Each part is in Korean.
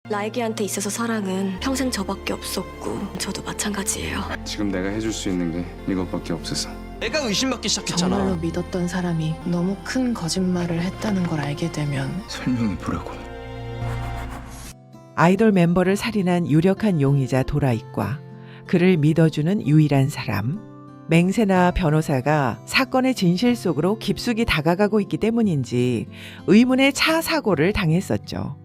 라이기한테 있어서 사랑은 평생 저밖에 없었고 저도 마찬가지예요. 지금 내가 해줄 수 있는 게 이것밖에 없어서. 내가 의심받기 시작했잖아. 정말로 믿었던 사람이 너무 큰 거짓말을 했다는 걸 알게 되면 설명해 보라고. 아이돌 멤버를 살인한 유력한 용의자 도라이과 그를 믿어주는 유일한 사람 맹세나 변호사가 사건의 진실 속으로 깊숙이 다가가고 있기 때문인지 의문의 차 사고를 당했었죠.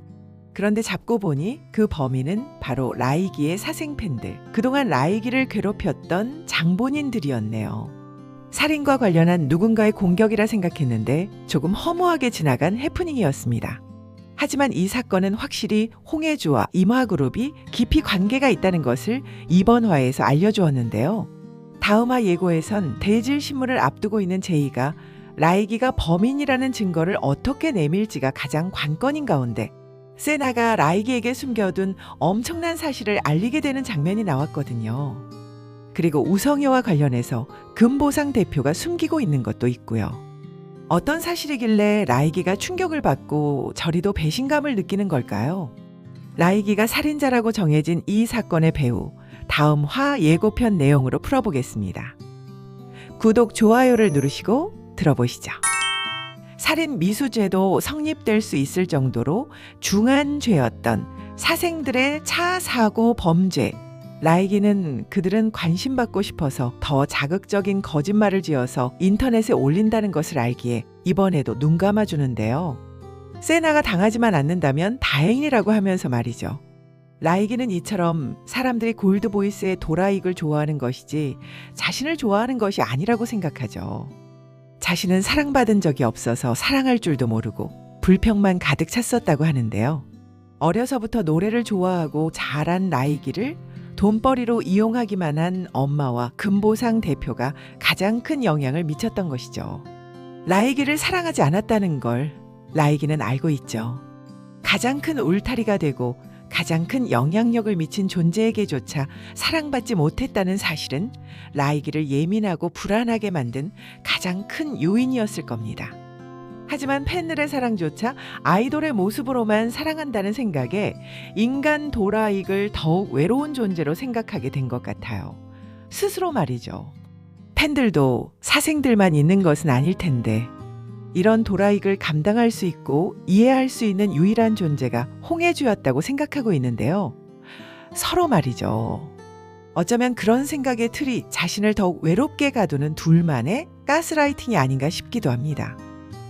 그런데 잡고 보니 그 범인은 바로 라이기의 사생팬들, 그동안 라이기를 괴롭혔던 장본인들이었네요. 살인과 관련한 누군가의 공격이라 생각했는데 조금 허무하게 지나간 해프닝이었습니다. 하지만 이 사건은 확실히 홍해주와 임화그룹이 깊이 관계가 있다는 것을 이번 화에서 알려주었는데요. 다음화 예고에선 대질 신문을 앞두고 있는 제이가 라이기가 범인이라는 증거를 어떻게 내밀지가 가장 관건인 가운데 세나가 라이기에게 숨겨둔 엄청난 사실을 알리게 되는 장면이 나왔거든요. 그리고 우성여와 관련해서 금보상 대표가 숨기고 있는 것도 있고요. 어떤 사실이길래 라이기가 충격을 받고 저리도 배신감을 느끼는 걸까요? 라이기가 살인자라고 정해진 이 사건의 배후, 다음 화 예고편 내용으로 풀어보겠습니다. 구독, 좋아요를 누르시고 들어보시죠. 살인 미수죄도 성립될 수 있을 정도로 중한 죄였던 사생들의 차 사고 범죄. 라이기는 그들은 관심받고 싶어서 더 자극적인 거짓말을 지어서 인터넷에 올린다는 것을 알기에 이번에도 눈 감아주는데요. 세나가 당하지만 않는다면 다행이라고 하면서 말이죠. 라이기는 이처럼 사람들이 골드보이스의 도라익을 좋아하는 것이지 자신을 좋아하는 것이 아니라고 생각하죠. 자신은 사랑받은 적이 없어서 사랑할 줄도 모르고 불평만 가득 찼었다고 하는데요. 어려서부터 노래를 좋아하고 자란 라이기를 돈벌이로 이용하기만 한 엄마와 금보상 대표가 가장 큰 영향을 미쳤던 것이죠. 라이기를 사랑하지 않았다는 걸 라이기는 알고 있죠. 가장 큰 울타리가 되고 가장 큰 영향력을 미친 존재에게조차 사랑받지 못했다는 사실은 라이기를 예민하고 불안하게 만든 가장 큰 요인이었을 겁니다. 하지만 팬들의 사랑조차 아이돌의 모습으로만 사랑한다는 생각에 인간 도라익을 더욱 외로운 존재로 생각하게 된 것 같아요. 스스로 말이죠. 팬들도 사생들만 있는 것은 아닐 텐데 이런 도라익을 감당할 수 있고 이해할 수 있는 유일한 존재가 홍해주였다고 생각하고 있는데요. 서로 말이죠. 어쩌면 그런 생각의 틀이 자신을 더욱 외롭게 가두는 둘만의 가스라이팅이 아닌가 싶기도 합니다.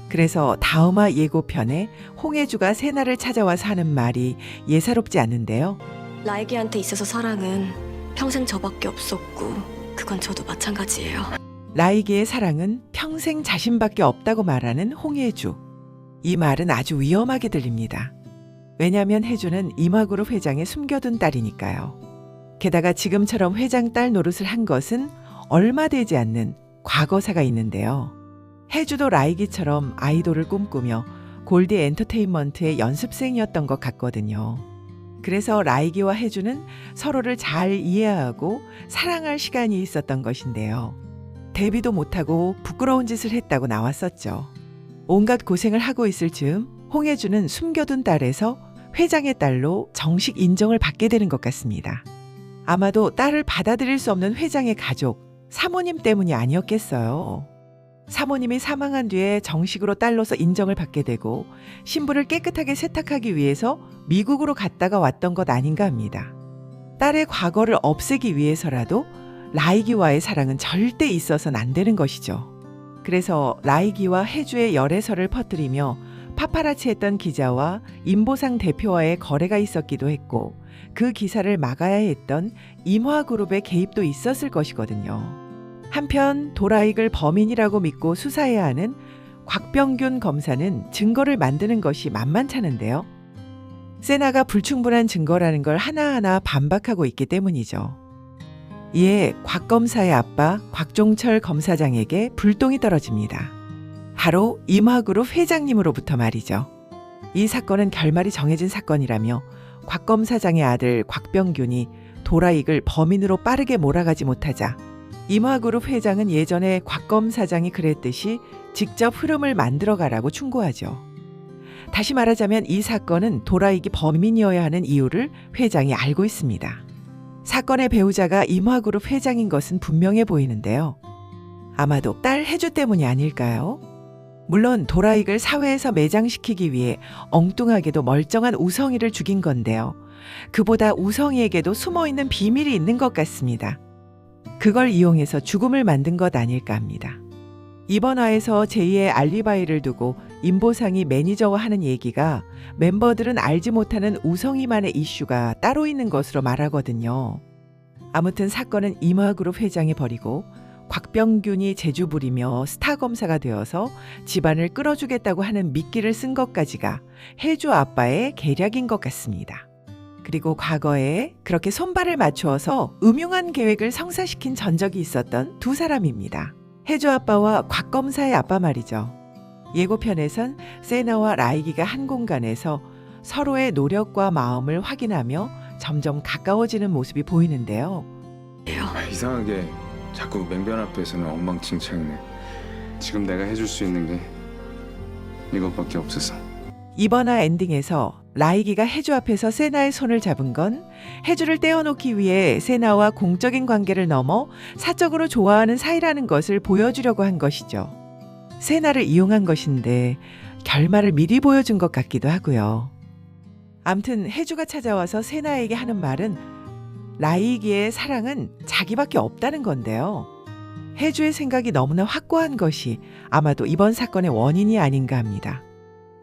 그래서 다음화 예고편에 홍해주가 세나를 찾아와서 하는 말이 예사롭지 않은데요. 라이기한테 있어서 사랑은 평생 저밖에 없었고 그건 저도 마찬가지예요. 라이기의 사랑은 평생 자신밖에 없다고 말하는 홍해주. 이 말은 아주 위험하게 들립니다. 왜냐하면 해주는 임화그룹 회장의 숨겨둔 딸이니까요. 게다가 지금처럼 회장 딸 노릇을 한 것은 얼마 되지 않는 과거사가 있는데요. 해주도 라이기처럼 아이돌을 꿈꾸며 골디 엔터테인먼트의 연습생이었던 것 같거든요. 그래서 라이기와 해주는 서로를 잘 이해하고 사랑할 시간이 있었던 것인데요. 데뷔도 못하고 부끄러운 짓을 했다고 나왔었죠. 온갖 고생을 하고 있을 즈음 홍해주는 숨겨둔 딸에서 회장의 딸로 정식 인정을 받게 되는 것 같습니다. 아마도 딸을 받아들일 수 없는 회장의 가족, 사모님 때문이 아니었겠어요. 사모님이 사망한 뒤에 정식으로 딸로서 인정을 받게 되고 신부를 깨끗하게 세탁하기 위해서 미국으로 갔다가 왔던 것 아닌가 합니다. 딸의 과거를 없애기 위해서라도 라이기와의 사랑은 절대 있어서는 안 되는 것이죠. 그래서 라이기와 해주의 열애설을 퍼뜨리며 파파라치 했던 기자와 임보상 대표와의 거래가 있었기도 했고 그 기사를 막아야 했던 임화그룹의 개입도 있었을 것이거든요. 한편 도라익을 범인이라고 믿고 수사해야 하는 곽병균 검사는 증거를 만드는 것이 만만찮은데요. 세나가 불충분한 증거라는 걸 하나하나 반박하고 있기 때문이죠. 이에 곽 검사의 아빠 곽종철 검사장에게 불똥이 떨어집니다. 바로 임화그룹 회장님으로부터 말이죠. 이 사건은 결말이 정해진 사건이라며 곽 검사장의 아들 곽병균이 도라익을 범인으로 빠르게 몰아가지 못하자 임화그룹 회장은 예전에 곽 검사장이 그랬듯이 직접 흐름을 만들어가라고 충고하죠. 다시 말하자면 이 사건은 도라이기 범인이어야 하는 이유를 회장이 알고 있습니다. 사건의 배우자가 임화그룹 회장인 것은 분명해 보이는데요. 아마도 딸 혜주 때문이 아닐까요? 물론 도라익을 사회에서 매장시키기 위해 엉뚱하게도 멀쩡한 우성이를 죽인 건데요. 그보다 우성이에게도 숨어있는 비밀이 있는 것 같습니다. 그걸 이용해서 죽음을 만든 것 아닐까 합니다. 이번 화에서 제2의 알리바이를 두고 임보상이 매니저와 하는 얘기가 멤버들은 알지 못하는 우성이만의 이슈가 따로 있는 것으로 말하거든요. 아무튼 사건은 임화그룹 회장이 벌이고 곽병균이 재주 부리며 스타 검사가 되어서 집안을 끌어주겠다고 하는 미끼를 쓴 것까지가 혜주 아빠의 계략인 것 같습니다. 그리고 과거에 그렇게 손발을 맞추어서 음흉한 계획을 성사시킨 전적이 있었던 두 사람입니다. 혜주 아빠와 곽 검사의 아빠 말이죠. 예고편에선 세나와 라이기가 한 공간에서 서로의 노력과 마음을 확인하며 점점 가까워지는 모습이 보이는데요. 이상하게 자꾸 맹변 앞에서는 엉망진창이네. 지금 내가 해줄 수 있는 게 이것밖에 없어서. 이번 화 엔딩에서 라이기가 혜주 앞에서 세나의 손을 잡은 건 혜주를 떼어놓기 위해 세나와 공적인 관계를 넘어 사적으로 좋아하는 사이라는 것을 보여주려고 한 것이죠. 세나를 이용한 것인데 결말을 미리 보여준 것 같기도 하고요. 암튼 혜주가 찾아와서 세나에게 하는 말은 라이기의 사랑은 자기밖에 없다는 건데요. 혜주의 생각이 너무나 확고한 것이 아마도 이번 사건의 원인이 아닌가 합니다.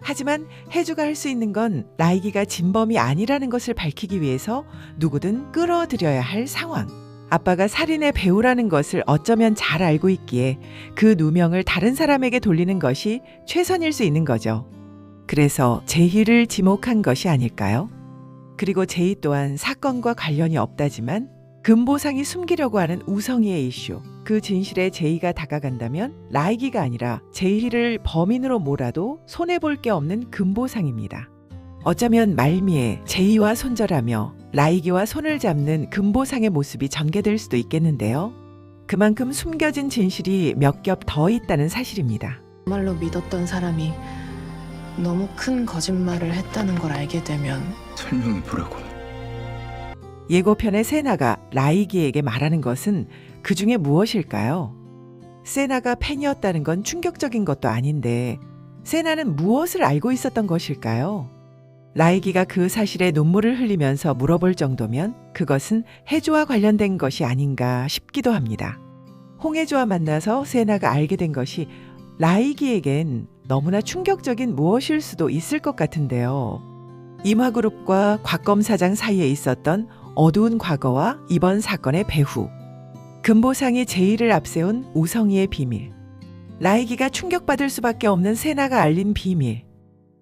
하지만 혜주가 할 수 있는 건 라이기가 진범이 아니라는 것을 밝히기 위해서 누구든 끌어들여야 할 상황. 아빠가 살인의 배우라는 것을 어쩌면 잘 알고 있기에 그 누명을 다른 사람에게 돌리는 것이 최선일 수 있는 거죠. 그래서 제희를 지목한 것이 아닐까요? 그리고 제희 또한 사건과 관련이 없다지만 금보상이 숨기려고 하는 우성이의 이슈, 그 진실에 제희가 다가간다면 라이기가 아니라 제희를 범인으로 몰아도 손해볼 게 없는 금보상입니다. 어쩌면 말미에 제희와 손절하며 라이기와 손을 잡는 금보상의 모습이 전개될 수도 있겠는데요. 그만큼 숨겨진 진실이 몇 겹 더 있다는 사실입니다. 정말로 믿었던 사람이 너무 큰 거짓말을 했다는 걸 알게 되면 설명해 보라고. 예고편의 세나가 라이기에게 말하는 것은 그 중에 무엇일까요? 세나가 팬이었다는 건 충격적인 것도 아닌데 세나는 무엇을 알고 있었던 것일까요? 라이기가 그 사실에 눈물을 흘리면서 물어볼 정도면 그것은 혜주와 관련된 것이 아닌가 싶기도 합니다. 홍혜주와 만나서 세나가 알게 된 것이 라이기에겐 너무나 충격적인 무엇일 수도 있을 것 같은데요. 임화그룹과 곽검 사장 사이에 있었던 어두운 과거와 이번 사건의 배후, 금보상이 제의를 앞세운 우성이의 비밀, 라이기가 충격받을 수밖에 없는 세나가 알린 비밀.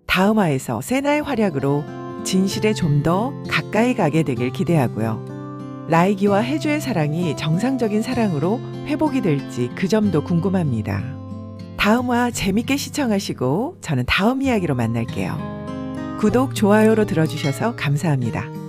다음 화에서 세나의 활약으로 진실에 좀 더 가까이 가게 되길 기대하고요. 라이기와 혜주의 사랑이 정상적인 사랑으로 회복이 될지 그 점도 궁금합니다. 다음 화 재밌게 시청하시고 저는 다음 이야기로 만날게요. 구독, 좋아요로 들어주셔서 감사합니다.